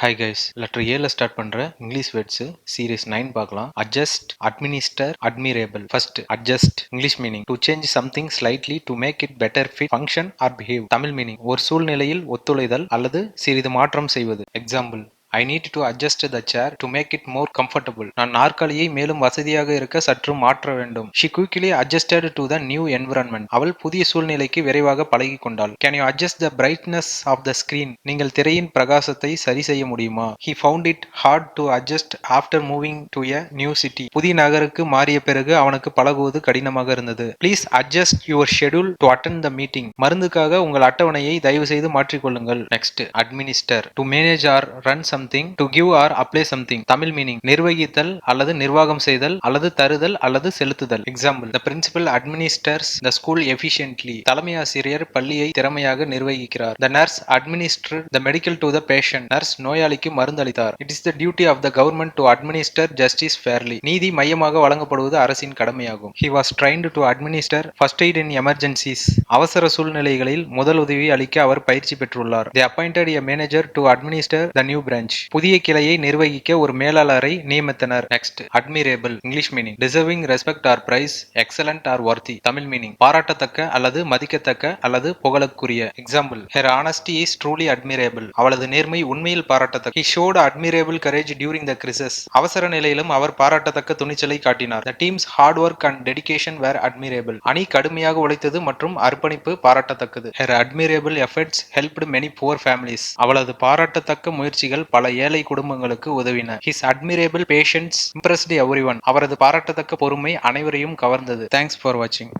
Hi guys, letter ஏல start பண்ற English words series 9 பார்க்கலாம். Adjust, administer, admirable. First adjust. English meaning to change something slightly to make it better fit function or behave. Tamil meaning ஒரு சூழ்நிலையில் ஒத்துழைதல் அல்லது சிறிது மாற்றம் செய்வது. Example, I need to adjust the chair to make it more comfortable. நான் நாற்காலியை மேலும் வசதியாக இருக்க சற்று மாற்ற வேண்டும். She quickly adjusted to the new environment. அவள் புதிய சூழ்நிலைக்கு விரைவாக பழகி கொண்டாள். Can you adjust the brightness of the screen? நீங்கள் திரையின் பிரகாசத்தை சரி செய்ய முடியுமா? He found it hard to adjust after moving to a new city. புதிய நகருக்கு மாறிய பிறகு அவனுக்கு பழகுவது கடினமாக இருந்தது. Please adjust your schedule to attend the meeting. மருந்துக்காக உங்கள் அட்டவணையை தயவு செய்து மாற்றிக்கொள்ளுங்கள். Next administer. To manage or run something, to give or apply something. Tamil meaning நிர்வகித்தல் அல்லது நிர்வாகம் செய்தல் அல்லது தருதல் அல்லது செலுத்துதல். Example, the principal administers the school efficiently. தலைமை ஆசிரியர் பள்ளியை திறமையாக நிர்வகிக்கிறார். The nurse administer the medical to the patient. Nurse நோயாளிக்கு மருந்து அளித்தார். It is the duty of the government to administer justice fairly. நீதி மையமாக வழங்கப்படுவது அரசின் கடமையாகும். He was trained to administer first aid in emergencies. அவசர சூழ்நிலைகளில் முதல் உதவி அளிக்க அவர் பயிற்சி பெற்றுள்ளார். They appointed a manager to administer the new branch. புதிய கிளையை நிர்வகிக்க ஒரு மேலாளரை நியமித்தனர். Next admirable. English meaning deserving respect or praise, excellent or worthy. Tamil meaning பாராட்டத்தக்க அல்லது மதிக்கத்தக்க அல்லது புகழக்குரிய. Example, her honesty is truly admirable. அவளது நேர்மை உண்மையில் பாராட்டத்தக்க. He showed admirable courage during the crisis. அவசர நிலையிலும் அவர் பாராட்டத்தக்க துணிச்சலை காட்டினார். The team's hard work and dedication were admirable. அணி கடுமையாக உழைத்தது மற்றும் அர்ப்பணிப்பு பாராட்டத்தக்கது. Her admirable efforts helped many poor families. அவளது பாராட்டத்தக்க முயற்சிகள் பல ஏழை குடும்பங்களுக்கு உதவின. His admirable patience impressed everyone. அவரது பாராட்டத்தக்க பொறுமை அனைவரையும் கவர்ந்தது. தேங்க்ஸ் ஃபார் வாட்சிங்.